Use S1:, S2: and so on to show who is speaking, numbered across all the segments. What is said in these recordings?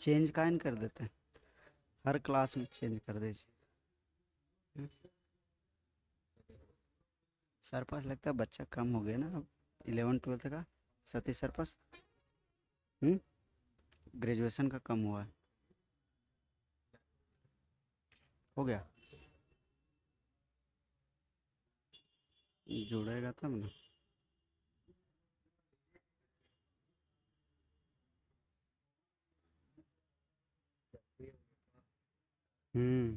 S1: Change काहे न कर देते हैं, हर क्लास में चेंज कर दीजिए। सर पास लगता है बच्चा कम हो गया ना अब, 11वीं 12वीं का। सतीश सर पास ग्रेजुएशन का कम हुआ है। हो गया, जुड़ेगा तब ना। हम्म।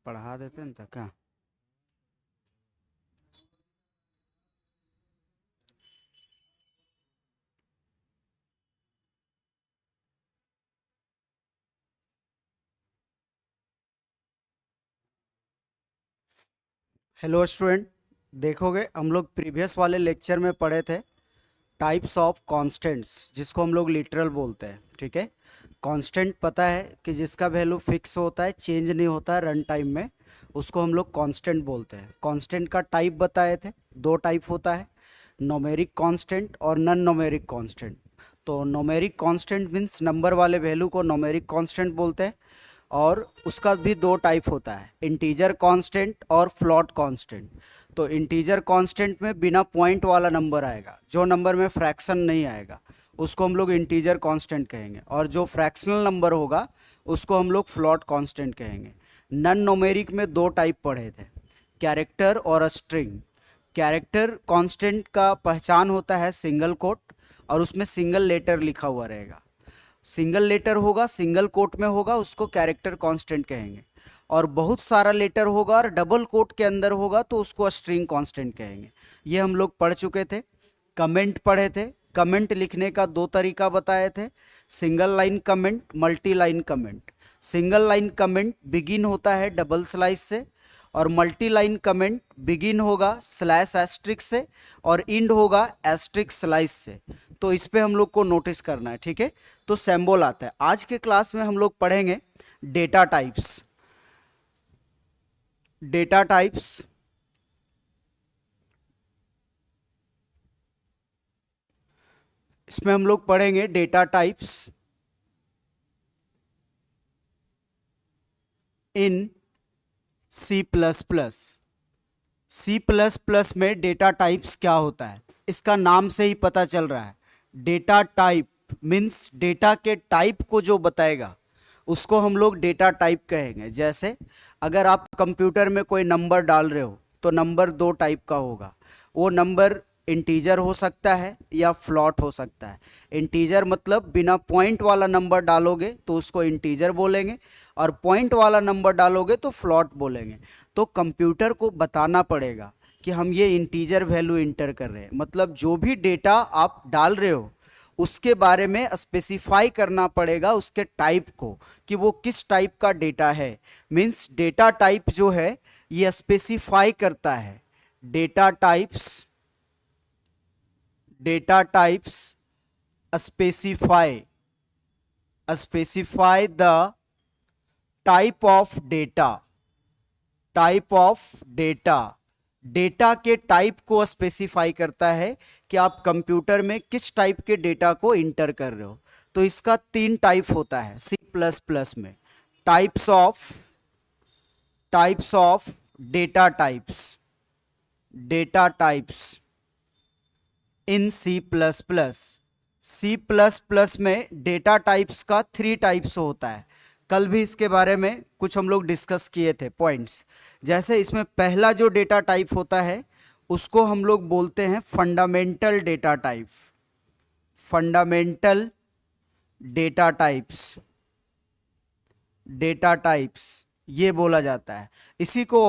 S1: पढ़ा देते हैं तो क्या। हेलो स्टूडेंट, देखोगे हम लोग प्रीवियस वाले लेक्चर में पढ़े थे टाइप्स ऑफ कॉन्स्टेंट्स, जिसको हम लोग लिटरल बोलते हैं। ठीक है, कांस्टेंट पता है कि जिसका वैल्यू फिक्स होता है, चेंज नहीं होता है रन टाइम में, उसको हम लोग कांस्टेंट बोलते हैं। कांस्टेंट का टाइप बताए थे, दो टाइप होता है, नोमेरिक कांस्टेंट और नॉन नोमेरिक कांस्टेंट। तो नोमेरिक कांस्टेंट मीन्स नंबर वाले वैल्यू को नोमेरिक कांस्टेंट बोलते हैं, और उसका भी दो टाइप होता है, इंटीजर कांस्टेंट और फ्लोट कांस्टेंट। तो इंटीजर कांस्टेंट में बिना पॉइंट वाला नंबर आएगा, जो नंबर में फ्रैक्शन नहीं आएगा उसको हम लोग इंटीजर कांस्टेंट कहेंगे, और जो फ्रैक्शनल नंबर होगा उसको हम लोग फ्लोट कांस्टेंट कहेंगे। नॉन न्यूमेरिक में दो टाइप पढ़े थे, कैरेक्टर और स्ट्रिंग। कैरेक्टर कांस्टेंट का पहचान होता है सिंगल कोट, और उसमें सिंगल लेटर लिखा हुआ रहेगा। सिंगल लेटर होगा, सिंगल कोट में होगा, उसको कैरेक्टर कांस्टेंट कहेंगे। और बहुत सारा लेटर होगा और डबल कोट के अंदर होगा तो उसको स्ट्रिंग कांस्टेंट कहेंगे। ये हम लोग पढ़ चुके थे। कमेंट पढ़े थे, कमेंट लिखने का दो तरीका बताए थे, single line comment, multi line comment. Single line comment begin होता है डबल स्लाइस से, और मल्टी लाइन कमेंट बिगिन होगा स्लैश एस्ट्रिक से, और इंड होगा एस्ट्रिक स्लाइस से। तो इस पे हम लोग को नोटिस करना है। ठीक है, तो सिंबल आता है। आज के क्लास में हम लोग पढ़ेंगे डेटा टाइप्स। डेटा टाइप्स, इसमें हम लोग पढ़ेंगे data types in C plus plus. C plus plus में डेटा टाइप्स क्या होता है, इसका नाम से ही पता चल रहा है। डेटा टाइप मीन्स डेटा के टाइप को जो बताएगा उसको हम लोग डेटा टाइप कहेंगे। जैसे अगर आप कंप्यूटर में कोई नंबर डाल रहे हो तो नंबर दो टाइप का होगा। वो नंबर इंटीजर हो सकता है या फ्लॉट हो सकता है। इंटीजर मतलब बिना पॉइंट वाला नंबर डालोगे तो उसको इंटीजर बोलेंगे, और पॉइंट वाला नंबर डालोगे तो फ्लॉट बोलेंगे। तो कंप्यूटर को बताना पड़ेगा कि हम ये इंटीजर वैल्यू इंटर कर रहे हैं, मतलब जो भी डेटा आप डाल रहे हो उसके बारे में स्पेसिफाई करना पड़ेगा उसके टाइप को, कि वो किस टाइप का डेटा है। मीन्स डेटा टाइप जो है ये स्पेसिफाई करता है। Data types, data types specify, specify the type of data, type of data. Data के टाइप को स्पेसिफाई करता है कि आप कंप्यूटर में किस टाइप के डेटा को इंटर कर रहे हो। तो इसका तीन टाइप होता है सी प्लस प्लस में। Types of, types of data types, data types in C plus plus. C plus plus में डेटा टाइप्स का थ्री टाइप्स होता है। कल भी इसके बारे में कुछ हम लोग डिस्कस किए थे पॉइंट्स। जैसे इसमें पहला जो डेटा टाइप होता है उसको हम लोग बोलते हैं fundamental data type. Fundamental data types, data types ये बोला जाता है। इसी को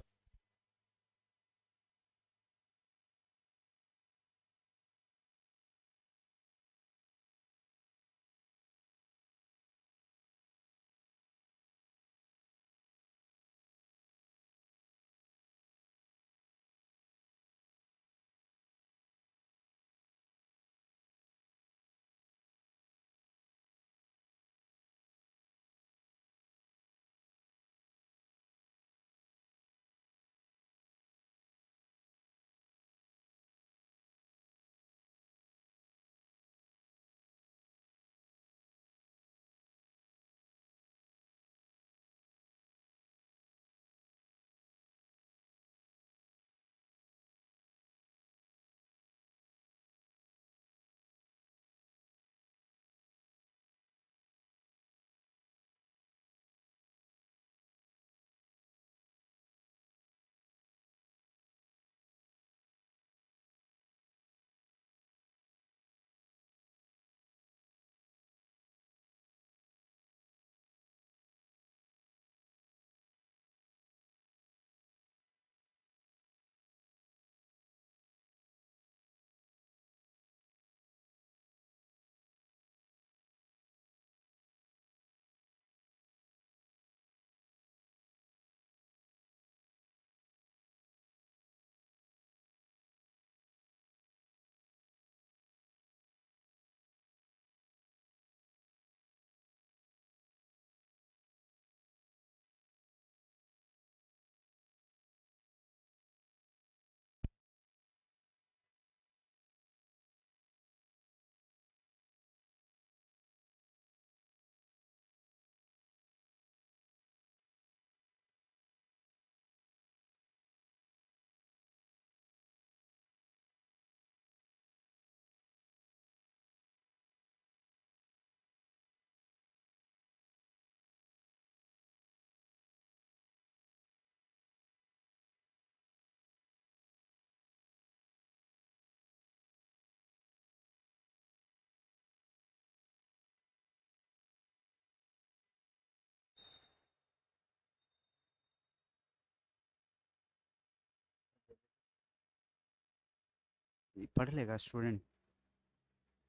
S1: पढ़ लेगा स्टूडेंट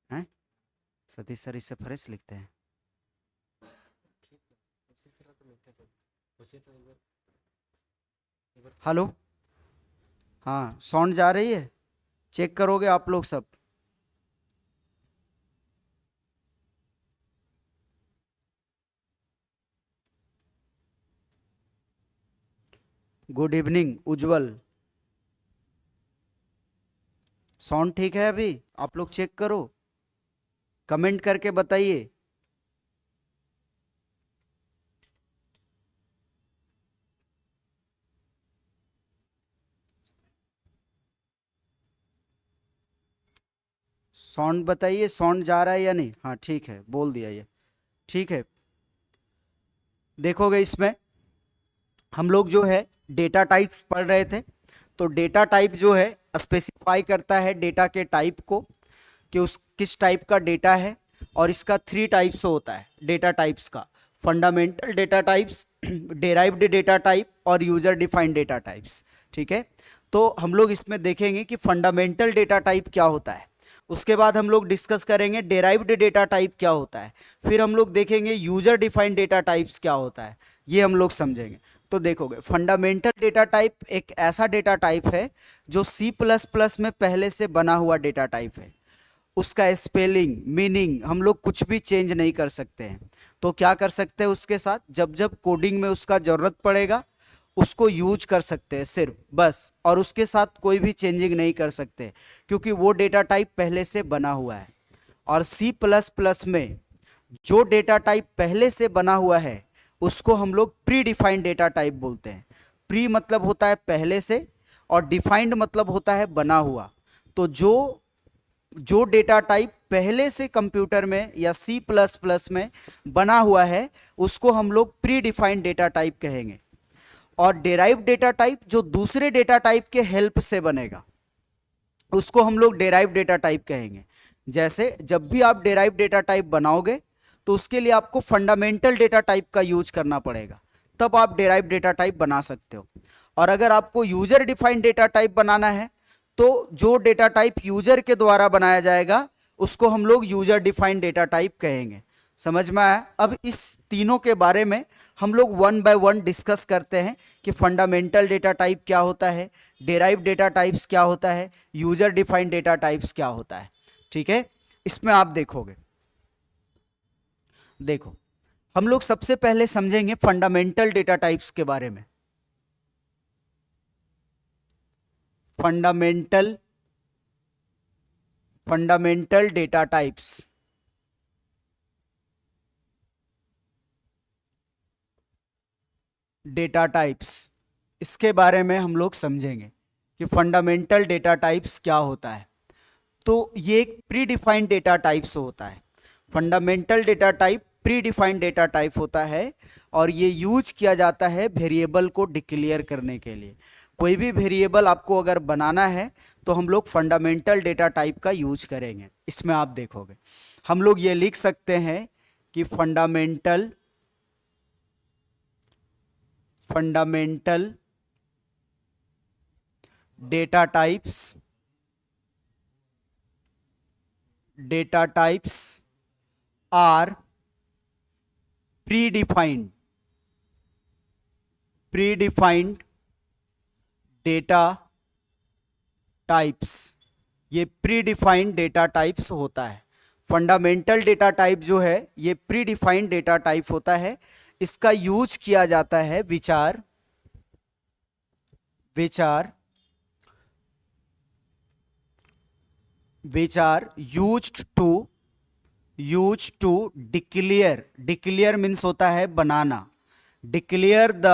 S1: हैं? सतीश सर इससे फ्रेश लिखते हैं। हेलो, हाँ साउंड जा रही है? चेक करोगे आप लोग सब? गुड इवनिंग उज्जवल। साउंड ठीक है? अभी आप लोग चेक करो, कमेंट करके बताइए। साउंड बताइए, साउंड जा रहा है या नहीं? हाँ ठीक है, बोल दिया ये, ठीक है। देखोगे इसमें हम लोग जो है डेटा टाइप्स पढ़ रहे थे, तो डेटा टाइप जो है स्पेसिफाई करता है डेटा के टाइप को, कि उस किस टाइप का डेटा है। और इसका 3 टाइप्स होता है डेटा टाइप्स का: fundamental data types, derived data type और यूजर डिफाइंड डेटा टाइप्स। ठीक है, तो हम लोग इसमें देखेंगे कि फंडामेंटल डेटा टाइप क्या होता है, उसके बाद हम लोग डिस्कस करेंगे डेराइव्ड डेटा टाइप क्या होता है, फिर हम लोग देखेंगे यूजर डिफाइंड डेटा टाइप्स क्या होता है, ये हम लोग समझेंगे। तो देखोगे फंडामेंटल डेटा टाइप एक ऐसा डेटा टाइप है जो C++ में पहले से बना हुआ डेटा टाइप है। उसका स्पेलिंग, मीनिंग हम लोग कुछ भी चेंज नहीं कर सकते हैं। तो क्या कर सकते हैं उसके साथ, जब जब कोडिंग में उसका जरूरत पड़ेगा उसको यूज कर सकते हैं सिर्फ, बस। और उसके साथ कोई भी चेंजिंग नहीं कर सकते, क्योंकि वो डेटा टाइप पहले से बना हुआ है। और C++ में जो डेटा टाइप पहले से बना हुआ है उसको हम लोग प्री डिफाइंड डेटा टाइप बोलते हैं। प्री मतलब होता है पहले से, और डिफाइंड मतलब होता है बना हुआ। तो जो डेटा टाइप पहले से कंप्यूटर में या C++ में बना हुआ है उसको हम लोग प्री डिफाइंड डेटा टाइप कहेंगे। और डेराइव्ड डेटा टाइप जो दूसरे डेटा टाइप के हेल्प से बनेगा उसको हम लोग डेराइव्ड डेटा टाइप कहेंगे। जैसे जब भी आप डेराइव्ड डेटा टाइप बनाओगे तो उसके लिए आपको फंडामेंटल डेटा टाइप का यूज करना पड़ेगा, तब आप डेराइव्ड डेटा टाइप बना सकते हो। और अगर आपको यूजर डिफाइंड डेटा टाइप बनाना है तो जो डेटा टाइप यूजर के द्वारा बनाया जाएगा उसको हम लोग यूजर डिफाइंड डेटा टाइप कहेंगे। समझ में आया? अब इस तीनों के बारे में हम लोग 1 बाय 1 डिस्कस करते हैं कि फंडामेंटल डेटा टाइप क्या होता है, डेराइव्ड डेटा टाइप्स क्या होता है, यूजर डिफाइंड डेटा टाइप्स क्या होता है। ठीक है, इसमें आप देखोगे, देखो हम लोग सबसे पहले समझेंगे फंडामेंटल डेटा टाइप्स के बारे में। Fundamental data types, data types, इसके बारे में हम लोग समझेंगे कि फंडामेंटल डेटा टाइप्स क्या होता है। तो ये एक प्री डिफाइंड डेटा टाइप्स होता है। Fundamental data type pre defined data type होता है, और ये यूज किया जाता है वेरिएबल को डिक्लेयर करने के लिए। कोई भी वेरिएबल आपको अगर बनाना है तो हम लोग फंडामेंटल डेटा टाइप का यूज करेंगे। इसमें आप देखोगे हम लोग ये लिख सकते हैं कि fundamental data types are predefined data types. ये प्रीडिफाइंड डेटा टाइप्स होता है। फंडामेंटल डेटा टाइप जो है ये प्रीडिफाइंड डेटा टाइप होता है। इसका यूज किया जाता है which are used to declare means होता है बनाना, डिक्लेयर द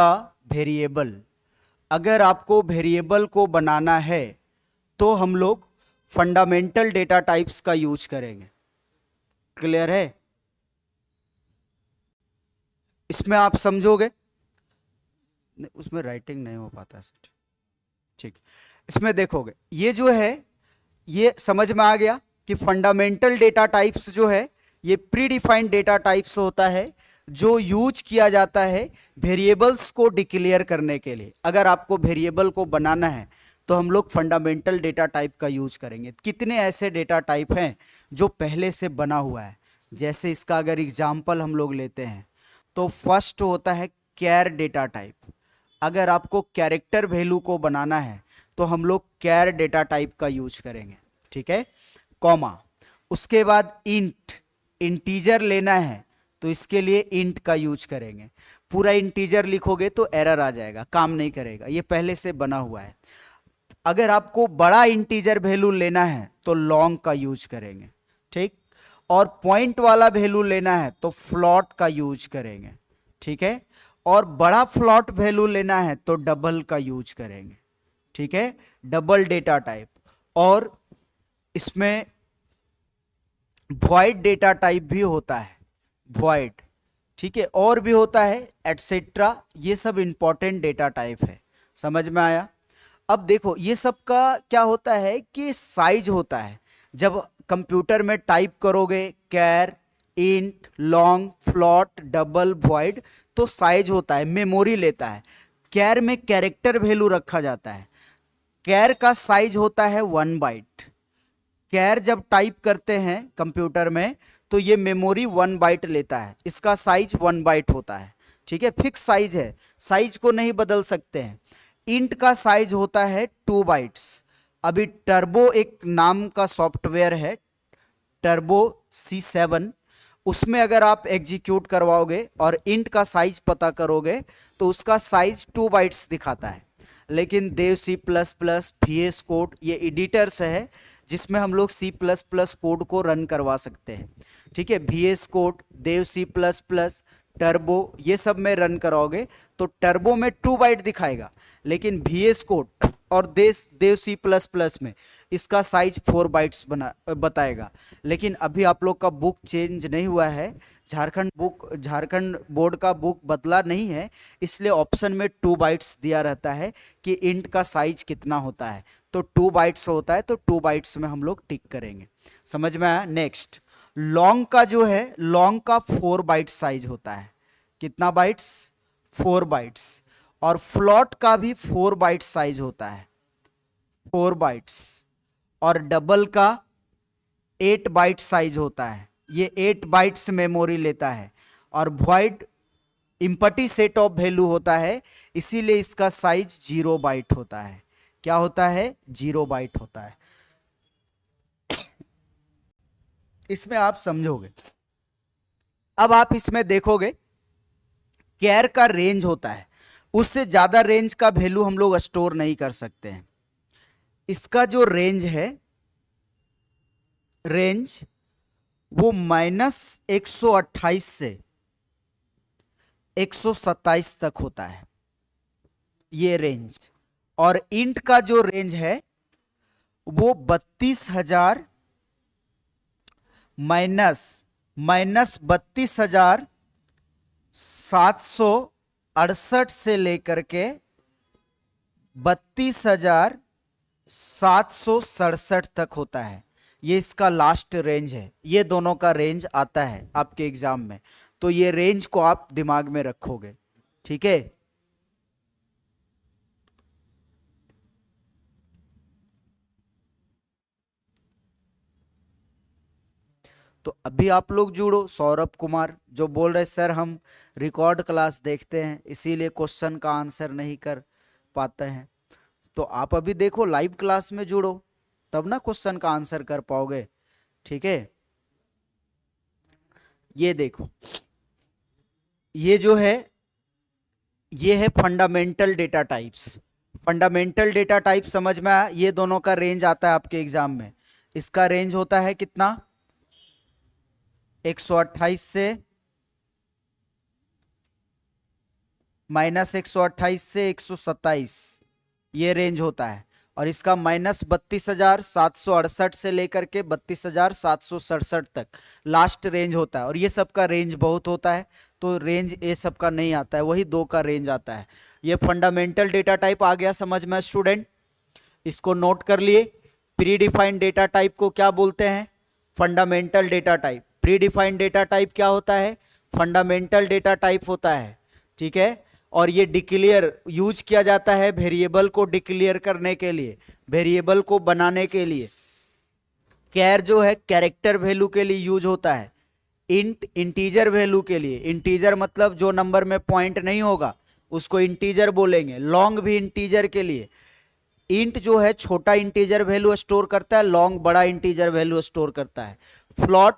S1: वेरिएबल। अगर आपको वेरिएबल को बनाना है तो हम लोग फंडामेंटल डेटा टाइप्स का यूज करेंगे। क्लियर है? इसमें आप समझोगे, उसमें राइटिंग नहीं हो पाता सर। ठीक, इसमें देखोगे ये जो है ये समझ में आ गया कि फंडामेंटल डेटा टाइप्स जो है ये प्रीडिफाइंड डेटा टाइप्स होता है जो यूज किया जाता है वेरिएबल्स को डिक्लेयर करने के लिए। अगर आपको वेरिएबल को बनाना है तो हम लोग फंडामेंटल डेटा टाइप का यूज करेंगे। कितने ऐसे डेटा टाइप हैं जो पहले से बना हुआ है, जैसे इसका अगर एग्जाम्पल हम लोग लेते हैं तो फर्स्ट होता है कैर डेटा टाइप। अगर आपको कैरेक्टर वैल्यू को बनाना है तो हम लोग कैर डेटा टाइप का यूज करेंगे, ठीक है, कॉमा। उसके बाद इंट, इंटीजर लेना है तो इसके लिए इंट का यूज करेंगे। पूरा इंटीजर लिखोगे तो एरर आ जाएगा, काम नहीं करेगा, ये पहले से बना हुआ है। अगर आपको बड़ा इंटीजर वैल्यू लेना है तो लॉन्ग का यूज करेंगे, ठीक। और पॉइंट वाला वैल्यू लेना है तो फ्लॉट का यूज करेंगे, ठीक है। और बड़ा फ्लॉट वैल्यू लेना है तो डबल का यूज करेंगे, ठीक है, डबल डेटा टाइप। और इसमें वॉइड डेटा टाइप भी होता है, वॉइड, ठीक है, और भी होता है एटसेट्रा। ये सब इंपॉर्टेंट डेटा टाइप है, समझ में आया। अब देखो ये सब का क्या होता है कि साइज होता है। जब कंप्यूटर में टाइप करोगे char, int, long, float, double, void, तो साइज होता है, मेमोरी लेता है। कैर में कैरेक्टर वैल्यू रखा जाता है। कैर का साइज होता है 1 बाइट। कैर जब टाइप करते हैं कंप्यूटर में तो ये मेमोरी 1 बाइट लेता है, इसका साइज 1 बाइट होता है, ठीक है, फिक्स साइज है, साइज को नहीं बदल सकते हैं। इंट का साइज होता है 2 बाइट्स। अभी टर्बो एक नाम का सॉफ्टवेयर है, टर्बो C7, उसमें अगर आप एग्जीक्यूट करवाओगे और इंट का साइज पता करोगे तो उसका साइज 2 बाइट्स दिखाता है। लेकिन देव C++, VS कोड, ये एडिटर्स है जिसमें हम लोग C++ कोड को रन करवा सकते हैं, ठीक है। VS कोड, देव C++, टर्बो, ये सब में रन कराओगे तो टर्बो में 2 बाइट दिखाएगा, लेकिन VS कोड और देव C++ में इसका साइज 4 बाइट्स बताएगा। लेकिन अभी आप लोग का बुक चेंज नहीं हुआ है, झारखंड बोर्ड का बुक बदला नहीं है, इसलिए ऑप्शन में 2 बाइट्स दिया रहता है कि इंट का साइज कितना होता है। तो 2 बाइट्स होता है तो 2 बाइट्स में हम लोग टिक करेंगे, समझ में आया। नेक्स्ट लॉन्ग का जो है, लॉन्ग का 4 बाइट साइज होता है। कितना बाइट्स? 4 बाइट्स। और फ्लॉट का भी 4 बाइट साइज होता है, 4 बाइट्स। और डबल का 8 बाइट साइज होता है, ये 8 बाइट्स मेमोरी लेता है। और void empty set of value होता है, इसीलिए इसका साइज 0 बाइट होता है। क्या होता है? 0 बाइट होता है। इसमें आप समझोगे। अब आप इसमें देखोगे कैर का रेंज होता है, उससे ज्यादा रेंज का वैल्यू हम लोग स्टोर नहीं कर सकते हैं। इसका जो रेंज है, रेंज वो -128 से 127 तक होता है, ये रेंज। और इंट का जो रेंज है वो 32,000 -32,768 से लेकर के 32,767 तक होता है। ये इसका लास्ट रेंज है। ये दोनों का रेंज आता है आपके एग्जाम में, तो ये रेंज को आप दिमाग में रखोगे, ठीक है। तो अभी आप लोग जुड़ो। सौरभ कुमार जो बोल रहे सर हम रिकॉर्ड क्लास देखते हैं इसीलिए क्वेश्चन का आंसर नहीं कर पाते हैं, तो आप अभी देखो लाइव क्लास में जुड़ो, तब ना क्वेश्चन का आंसर कर पाओगे, ठीक है। ये देखो, ये जो है ये है fundamental data types. Fundamental data type समझ में आया। ये दोनों का रेंज आता है आपके एग्जाम में। इसका रेंज होता है कितना? 128 से -128 से 127, ये रेंज होता है। और इसका -32,768 से लेकर के 32,767 तक लास्ट रेंज होता है। और ये सब का रेंज बहुत होता है, तो रेंज ये सब का नहीं आता है, वही 2 का रेंज आता है। ये फंडामेंटल डेटा टाइप आ गया समझ में स्टूडेंट, इसको नोट कर लिए। प्री डिफाइंड डेटा टाइप को क्या बोलते हैं? Fundamental data type. Pre defined data type क्या होता है? फंडामेंटल डेटा टाइप होता है, ठीक है। और ये डिक्लेयर यूज किया जाता है वेरिएबल को डिक्लेयर करने के लिए, वेरिएबल को बनाने के लिए। कैर जो है कैरेक्टर वैल्यू के लिए यूज होता है। इंट इंटीजर वैल्यू के लिए, इंटीजर मतलब जो नंबर में पॉइंट नहीं होगा उसको इंटीजर बोलेंगे। लॉन्ग भी इंटीजर के लिए। इंट जो है छोटा इंटीजर वैल्यू स्टोर करता है, लॉन्ग बड़ा इंटीजर वैल्यू स्टोर करता है। फ्लॉट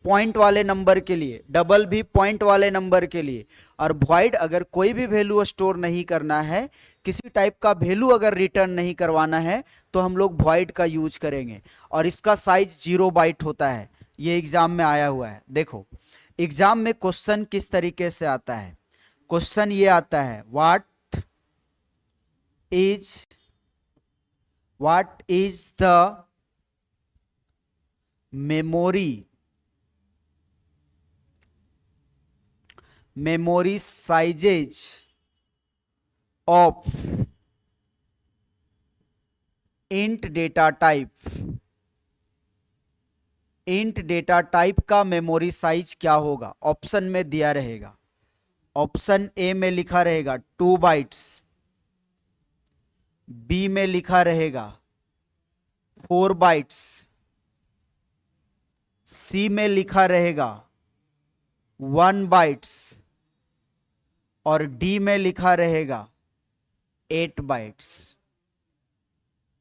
S1: पॉइंट वाले नंबर के लिए, डबल भी पॉइंट वाले नंबर के लिए। और वॉइड अगर कोई भी वैल्यू स्टोर नहीं करना है, किसी टाइप का वैल्यू अगर रिटर्न नहीं करवाना है, तो हम लोग वॉइड का यूज करेंगे। और इसका साइज 0 बाइट होता है। ये एग्जाम में आया हुआ है। देखो एग्जाम में क्वेश्चन किस तरीके से आता है। क्वेश्चन ये आता है, what is the memory sizes of int data type। Int data type का मेमोरी साइज क्या होगा, ऑप्शन में दिया रहेगा। ऑप्शन ए में लिखा रहेगा 2 बाइट्स, बी में लिखा रहेगा 4 बाइट्स, सी में लिखा रहेगा 1 बाइट्स और डी में लिखा रहेगा 8 बाइट्स।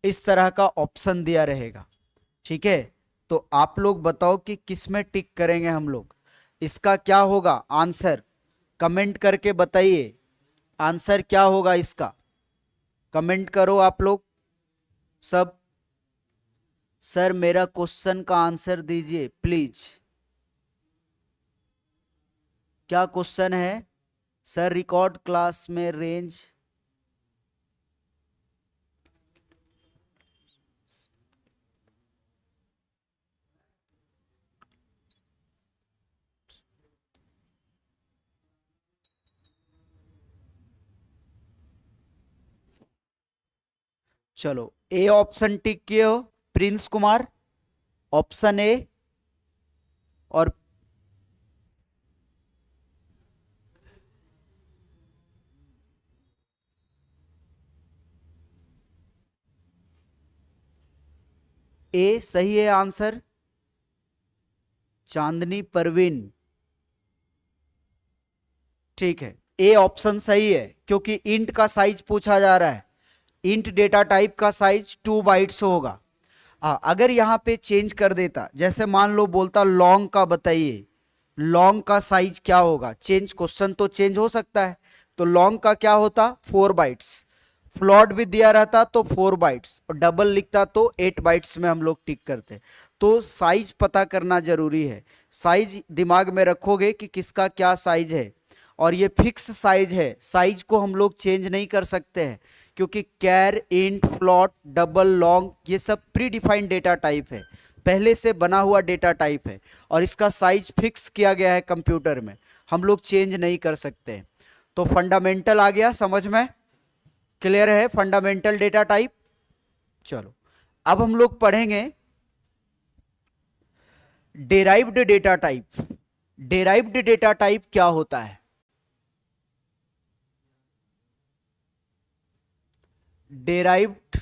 S1: इस तरह का ऑप्शन दिया रहेगा। ठीक है, तो आप लोग बताओ कि किस में टिक करेंगे हम लोग। इसका क्या होगा आंसर, कमेंट करके बताइए आंसर क्या होगा इसका। कमेंट करो आप लोग सब। सर मेरा क्वेश्चन का आंसर दीजिए प्लीज। क्या क्वेश्चन है सर? रिकॉर्ड क्लास में रेंज चलो ए ऑप्शन टिक किए हो प्रिंस कुमार, ऑप्शन ए। और ए सही है आंसर। चांदनी परवीन, ठीक है, ए ऑप्शन सही है क्योंकि इंट का साइज पूछा जा रहा है। इंट डेटा टाइप का साइज 2 बाइट्स होगा। अगर यहां पे चेंज कर देता, जैसे मान लो बोलता लॉन्ग का बताइए, लॉन्ग का साइज क्या होगा, चेंज क्वेश्चन तो चेंज हो सकता है। तो लॉन्ग का क्या होता 4 बाइट्स, फ्लॉट भी दिया रहता तो 4 बाइट्स और डबल लिखता तो 8 बाइट्स में हम लोग टिक करते। तो साइज पता करना जरूरी है। साइज दिमाग में रखोगे कि किसका क्या साइज है, और ये फिक्स साइज है, साइज को हम लोग चेंज नहीं कर सकते हैं क्योंकि कैर, इंट, फ्लॉट, डबल, लॉन्ग ये सब प्री डिफाइंड डेटा टाइप है, पहले से बना हुआ डेटा टाइप है और इसका साइज फिक्स किया गया है कंप्यूटर में, हम लोग चेंज नहीं कर सकते। तो फंडामेंटल आ गया समझ में, क्लियर है फंडामेंटल डेटा टाइप। चलो अब हम लोग पढ़ेंगे derived data type. Derived data type क्या होता है? डेराइव्ड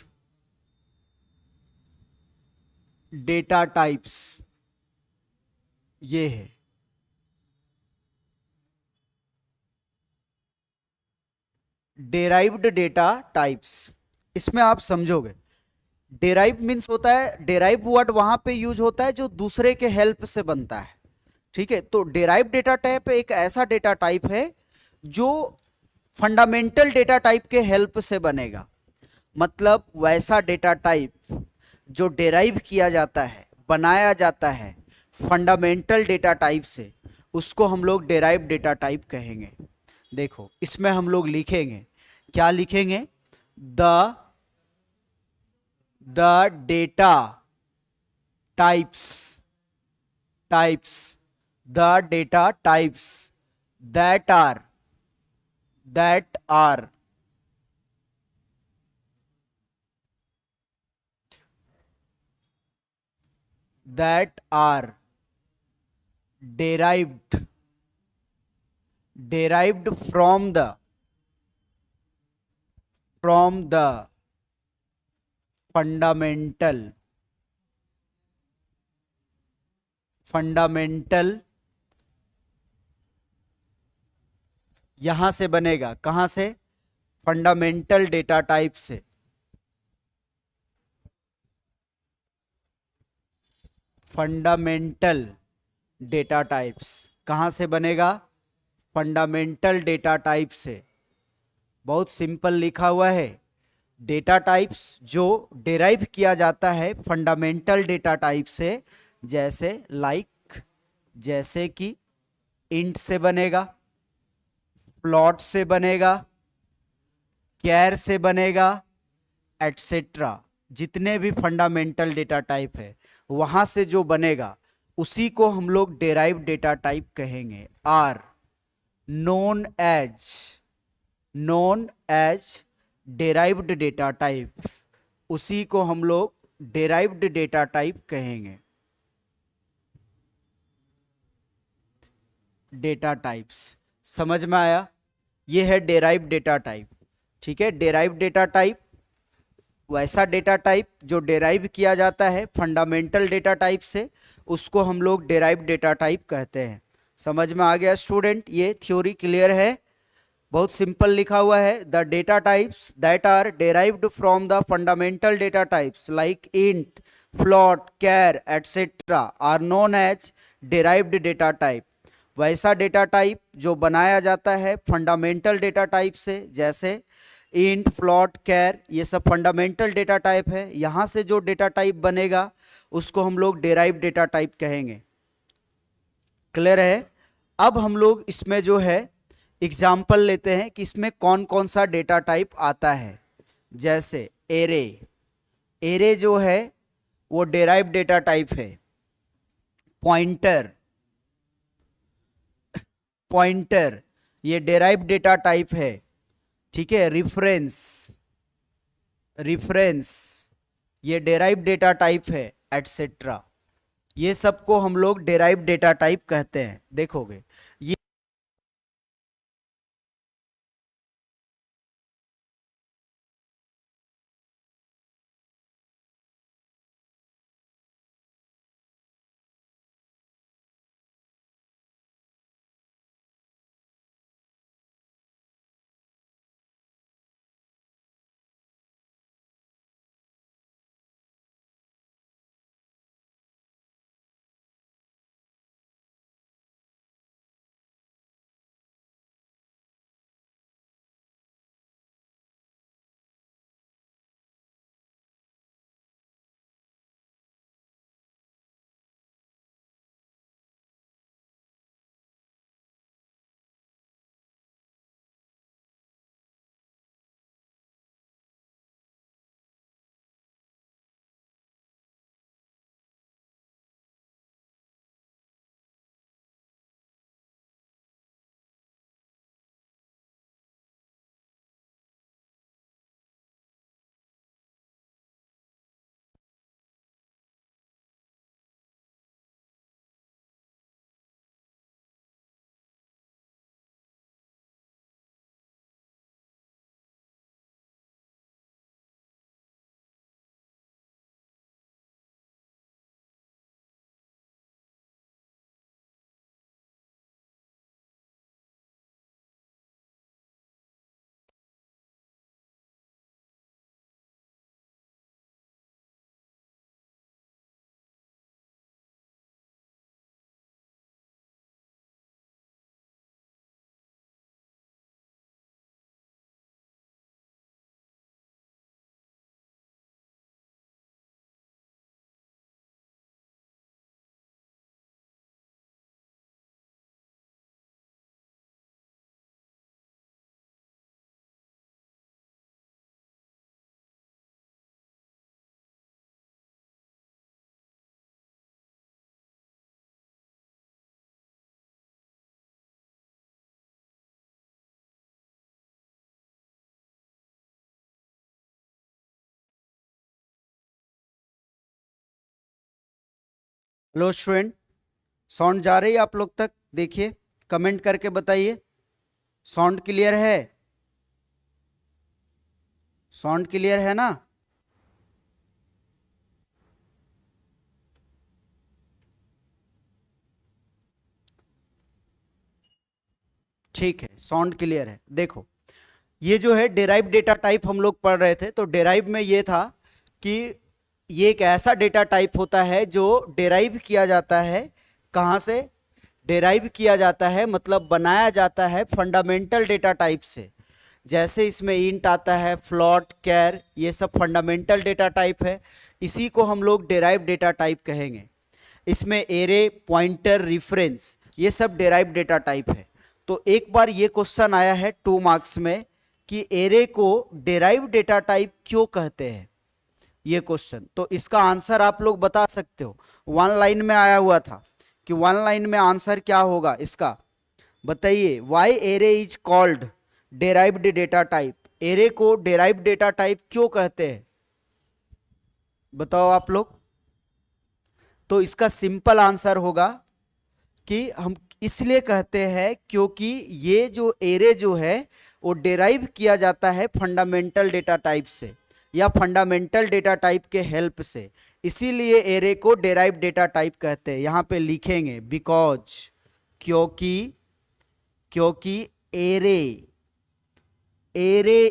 S1: डेटा टाइप्स ये है। डेराइव्ड डेटा टाइप्स, इसमें आप समझोगे डेराइव मीन्स होता है, डेराइव वर्ड वहां पे यूज होता है जो दूसरे के हेल्प से बनता है। ठीक है, तो डेराइव डेटा टाइप एक ऐसा डेटा टाइप है जो फंडामेंटल डेटा टाइप के हेल्प से बनेगा। मतलब वैसा डेटा टाइप जो डेराइव किया जाता है, बनाया जाता है फंडामेंटल डेटा टाइप से, उसको हम लोग डेराइव डेटा टाइप कहेंगे। देखो इसमें हम लोग लिखेंगे, क्या लिखेंगे? The data types the data types that are derived from the from the fundamental यहां से बनेगा, कहां से? फंडामेंटल डेटा टाइप से। फंडामेंटल डेटा टाइप्स कहां से बनेगा? फंडामेंटल डेटा टाइप से। बहुत सिंपल लिखा हुआ है। डेटा टाइप्स जो डिराइव किया जाता है फंडामेंटल डेटा टाइप से, जैसे जैसे कि इंट से बनेगा, प्लॉट से बनेगा, कैर से बनेगा, एटसेट्रा। जितने भी फंडामेंटल डेटा टाइप है वहां से जो बनेगा उसी को हम लोग डेराइव डेटा टाइप कहेंगे। Are known as derived data type, उसी को हम लोग डेराइव्ड डेटा टाइप कहेंगे। डेटा टाइप्स समझ में आया? ये है डेराइव्ड डेटा टाइप। ठीक है, डेराइव्ड डेटा टाइप वैसा डेटा टाइप जो डेराइव किया जाता है फंडामेंटल डेटा टाइप से, उसको हम लोग डेराइव्ड डेटा टाइप कहते हैं। समझ में आ गया स्टूडेंट? ये थ्योरी क्लियर है? बहुत सिंपल लिखा हुआ है। The data types that are derived from the fundamental data types like int, float, char etcetera are known as derived data type. वैसा डेटा टाइप जो बनाया जाता है फंडामेंटल डेटा टाइप से, जैसे इंट, फ्लोट, कैर, ये सब फंडामेंटल डेटा टाइप है। यहां से जो डेटा टाइप बनेगा उसको हम लोग डेराइव्ड डेटा टाइप कहेंगे। क्लियर है? अब हम लोग इसमें जो है एग्जाम्पल लेते हैं कि इसमें कौन कौन सा डेटा टाइप आता है। जैसे एरे जो है वो डेराइव्ड डेटा टाइप है। पॉइंटर ये डेराइव्ड डेटा टाइप है। ठीक है, रिफरेंस ये डेराइव्ड डेटा टाइप है, एटसेट्रा। ये सबको हम लोग डेराइव्ड डेटा टाइप कहते हैं। देखोगे ये हेलो स्टूडेंट, साउंड जा रही है आप लोग तक? देखिए, कमेंट करके बताइए साउंड क्लियर है। साउंड क्लियर है ना? ठीक है, साउंड क्लियर है। देखो, ये जो है डेराइव डेटा टाइप हम लोग पढ़ रहे थे, तो डेराइव में ये था कि ये एक ऐसा डेटा टाइप होता है जो डेराइव किया जाता है। कहाँ से डेराइव किया जाता है? मतलब बनाया जाता है फंडामेंटल डेटा टाइप से। जैसे इसमें इंट आता है, फ्लोट, कैर, ये सब फंडामेंटल डेटा टाइप है। इसी को हम लोग डेराइव डेटा टाइप कहेंगे। इसमें एरे, पॉइंटर, रेफरेंस, ये सब डेराइव डेटा टाइप है। तो एक बार ये क्वेश्चन आया है 2 मार्क्स में कि एरे को डेराइव डेटा टाइप क्यों कहते हैं, ये क्वेश्चन। तो इसका आंसर आप लोग बता सकते हो। 1 लाइन में आया हुआ था कि 1 लाइन में आंसर क्या होगा इसका, बताइए। Why array is called derived data type, array को डेराइव्ड डेटा टाइप क्यों कहते हैं, बताओ आप लोग। तो इसका सिंपल आंसर होगा कि हम इसलिए कहते हैं क्योंकि ये जो एरे जो है वो डेराइव किया जाता है फंडामेंटल डेटा टाइप से या फंडामेंटल डेटा टाइप के हेल्प से, इसीलिए एरे को डेराइव डेटा टाइप कहते हैं। यहां पे लिखेंगे बिकॉज, क्योंकि array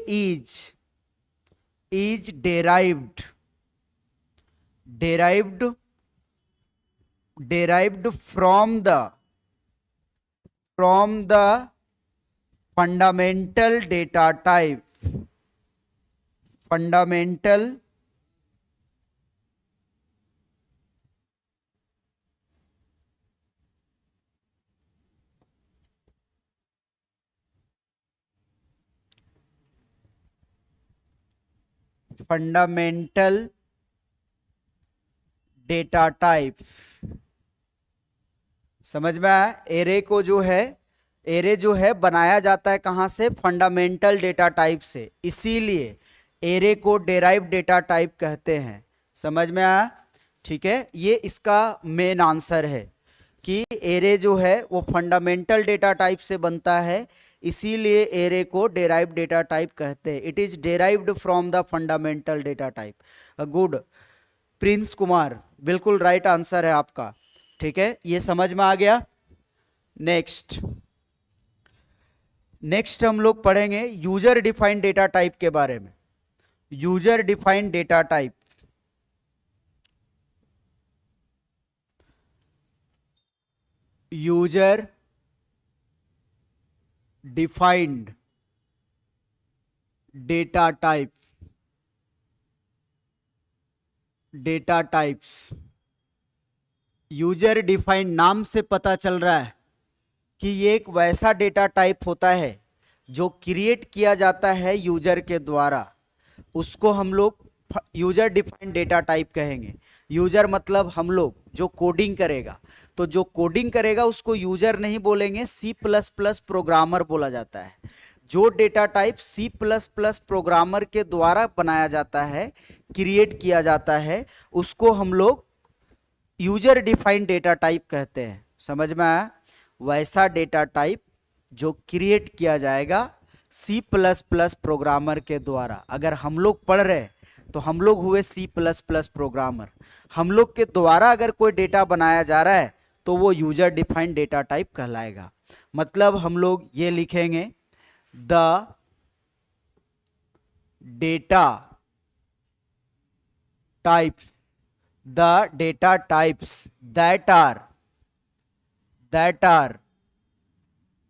S1: is derived from the fundamental data type, fundamental data type. समझ में आया? एरे को जो है, एरे जो है बनाया जाता है कहां से, फंडामेंटल डेटा टाइप से, इसीलिए एरे को डेराइव डेटा टाइप कहते हैं। समझ में आया? ठीक है, ये इसका मेन आंसर है कि एरे जो है वो फंडामेंटल डेटा टाइप से बनता है, इसीलिए एरे को डेराइव डेटा टाइप कहते हैं। It is derived from the fundamental data type. Good, Prince Kumar, बिल्कुल राइट आंसर है आपका। ठीक है, ये समझ में आ गया। नेक्स्ट हम लोग पढ़ेंगे यूजर डिफाइंड डेटा टाइप के बारे में। User defined data type, user defined data type, data types. User defined नाम से पता चल रहा है कि ये एक वैसा डेटा टाइप होता है जो क्रिएट किया जाता है यूजर के द्वारा, उसको हम लोग यूजर डिफाइंड डेटा टाइप कहेंगे। यूजर मतलब हम लोग, जो कोडिंग करेगा, तो जो कोडिंग करेगा उसको यूजर नहीं बोलेंगे, C++ प्रोग्रामर बोला जाता है। जो डेटा टाइप C++ प्रोग्रामर के द्वारा बनाया जाता है, क्रिएट किया जाता है, उसको हम लोग यूजर डिफाइंड डेटा टाइप कहते हैं। समझ में आया? वैसा डेटा टाइप जो क्रिएट किया जाएगा C++ प्रोग्रामर के द्वारा। अगर हम लोग पढ़ रहे हैं तो हम लोग हुए C++ प्रोग्रामर, हम लोग के द्वारा अगर कोई डेटा बनाया जा रहा है तो वो यूजर डिफाइंड डेटा टाइप कहलाएगा। मतलब हम लोग ये लिखेंगे the data types, the data types that are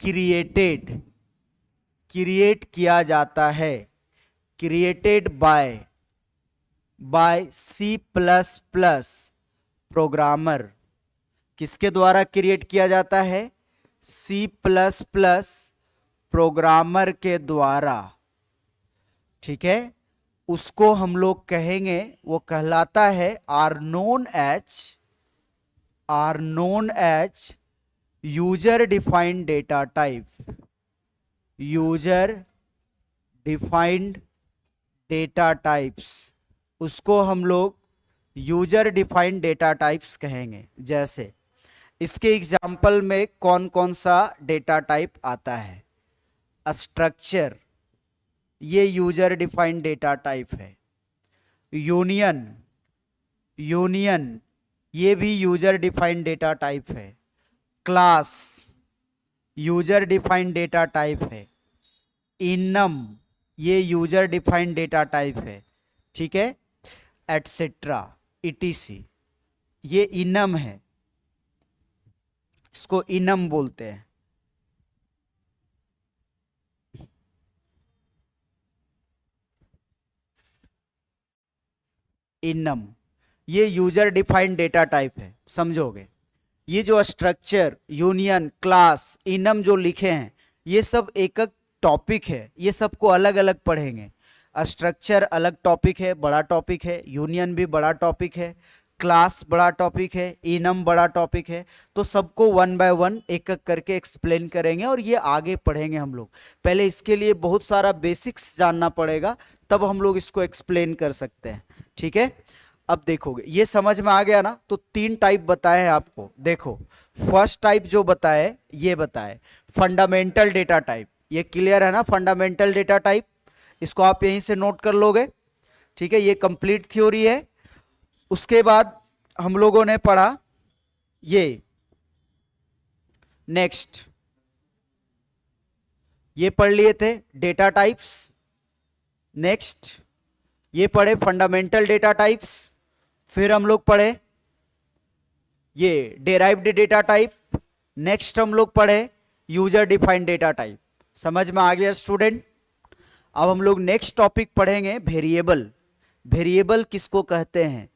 S1: create किया जाता है, created by C++ प्रोग्रामर। किसके द्वारा क्रिएट किया जाता है? C++ प्रोग्रामर के द्वारा। ठीक है, उसको हम लोग कहेंगे, वो कहलाता है are known as user defined data type, user defined data types, उसको हम लोग यूजर डिफाइंड डेटा टाइप्स कहेंगे। जैसे इसके एग्जाम्पल में कौन कौन सा डेटा टाइप आता है? स्ट्रक्चर, ये यूजर डिफाइंड डेटा टाइप है। यूनियन, यूनियन ये भी यूजर डिफाइंड डेटा टाइप है। Class user defined data type है। इनम ये यूजर डिफाइंड डेटा टाइप है, ठीक है, एटसेट्रा इटीसी ये इनम है, इसको इनम बोलते हैं। इनम ये यूजर डिफाइंड डेटा टाइप है, समझोगे। ये जो स्ट्रक्चर, यूनियन, क्लास, इनम जो लिखे हैं ये सब एक एक टॉपिक है, ये सबको अलग अलग पढ़ेंगे। स्ट्रक्चर अलग टॉपिक है, बड़ा टॉपिक है, यूनियन भी बड़ा टॉपिक है, क्लास बड़ा टॉपिक है, इनम बड़ा टॉपिक है। तो सबको वन बाय वन एक एक करके एक्सप्लेन करेंगे और ये आगे पढ़ेंगे हम लोग। पहले इसके लिए बहुत सारा बेसिक्स जानना पड़ेगा, तब हम लोग इसको एक्सप्लेन कर सकते हैं, ठीक है। अब देखोगे ये समझ में आ गया ना। तो 3 टाइप बताए हैं आपको। देखो फर्स्ट टाइप जो बताए, ये बताए फंडामेंटल डेटा टाइप। ये क्लियर है ना, फंडामेंटल डेटा टाइप, इसको आप यहीं से नोट कर लोगे, ठीक है। ये कंप्लीट थ्योरी है। उसके बाद हम लोगों ने पढ़ा ये नेक्स्ट, ये पढ़ लिए थे डेटा टाइप्स। नेक्स्ट ये पढ़े फंडामेंटल डेटा टाइप्स। फिर हम लोग पढ़े ये डेराइव्ड डेटा टाइप। नेक्स्ट हम लोग पढ़े यूजर डिफाइंड डेटा टाइप। समझ में आ गया स्टूडेंट। अब हम लोग नेक्स्ट टॉपिक पढ़ेंगे वेरिएबल। वेरिएबल किसको कहते हैं?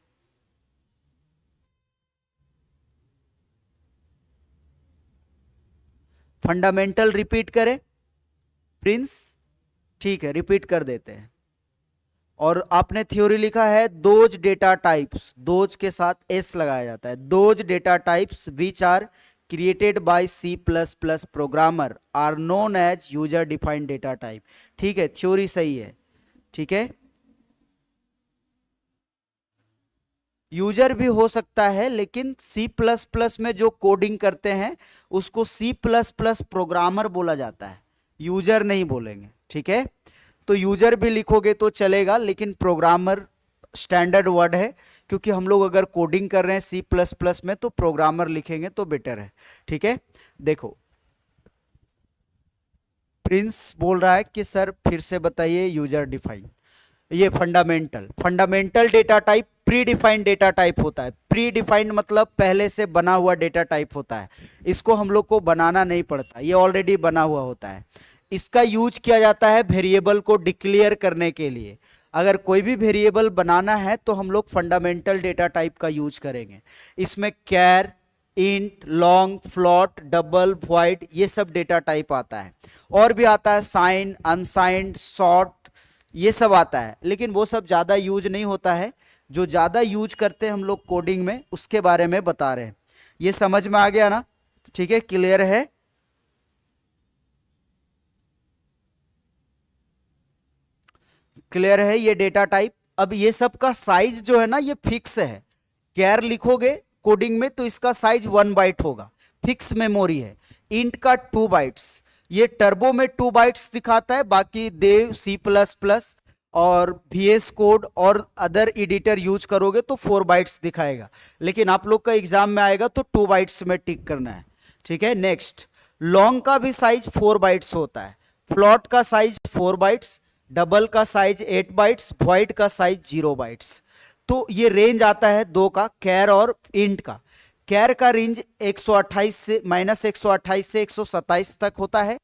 S1: फंडामेंटल रिपीट करें प्रिंस? ठीक है, रिपीट कर देते हैं। और आपने थ्योरी लिखा है दोज डेटा टाइप्स, दोज के साथ एस लगाया जाता है। Those data types which are created by C plus plus programmer are known as user defined data type. ठीक है, थ्योरी सही है, ठीक है। यूजर भी हो सकता है, लेकिन सी प्लस प्लस में जो कोडिंग करते हैं उसको सी प्लस प्लस प्रोग्रामर बोला जाता है, यूजर नहीं बोलेंगे, ठीक है। तो यूजर भी लिखोगे तो चलेगा, लेकिन प्रोग्रामर स्टैंडर्ड वर्ड है, क्योंकि हम लोग अगर कोडिंग कर रहे हैं सी प्लस प्लस में तो प्रोग्रामर लिखेंगे तो बेटर है, ठीक है। देखो प्रिंस बोल रहा है कि सर फिर से बताइए यूजर डिफाइन। ये fundamental data type pre defined data type होता है। प्री डिफाइंड मतलब पहले से बना हुआ डेटा टाइप होता है, इसको हम लोग को बनाना नहीं पड़ता, ये ऑलरेडी बना हुआ होता है। इसका यूज किया जाता है वेरिएबल को डिक्लेयर करने के लिए। अगर कोई भी वेरिएबल बनाना है तो हम लोग फंडामेंटल डेटा टाइप का यूज करेंगे। इसमें char, int, long, float, double, void ये सब डेटा टाइप आता है। और भी आता है साइन, अनसाइंड, शॉर्ट, ये सब आता है, लेकिन वो सब ज़्यादा यूज नहीं होता है। जो ज़्यादा यूज करते हैं हम लोग कोडिंग में, उसके बारे में बता रहे हैं। ये समझ में आ गया ना? ठीक है, क्लियर है। क्लियर है ये डेटा टाइप। अब ये सब का साइज जो है ना, ये फिक्स है। कैर लिखोगे कोडिंग में तो इसका साइज 1 बाइट होगा, फिक्स मेमोरी है। इंट का 2 बाइट्स, ये टर्बो में 2 बाइट्स दिखाता है, बाकी देव, सी प्लस प्लस और VS कोड और अदर एडिटर यूज करोगे तो 4 बाइट्स दिखाएगा, लेकिन आप लोग का एग्जाम में आएगा तो 2 बाइट्स में टिक करना है, ठीक है। नेक्स्ट, लॉन्ग का भी साइज 4 बाइट्स होता है, फ्लॉट का साइज 4 बाइट्स, डबल का साइज 8 बाइट्स, वॉइड का साइज 0 बाइट्स। तो ये रेंज आता है 2 का, कैर और इंट का। कैर का रेंज 128 से -128 से 127 तक होता है,